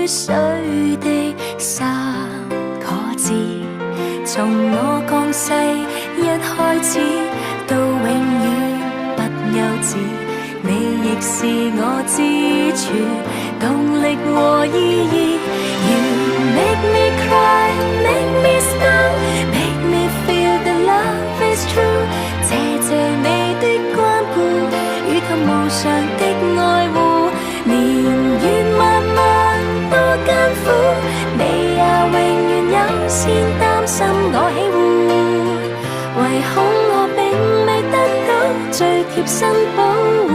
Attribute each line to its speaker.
Speaker 1: 水的沙果子，從我降世一開始到永遠不休止，你亦是我支柱，動力和意義。You make me cry, make me stand, make me feel that love is true。謝謝你的關顧，與及無常的愛護，年月漫漫多艱苦，你也永遠優先擔心我喜惡，唯恐我並未得到最貼身保護。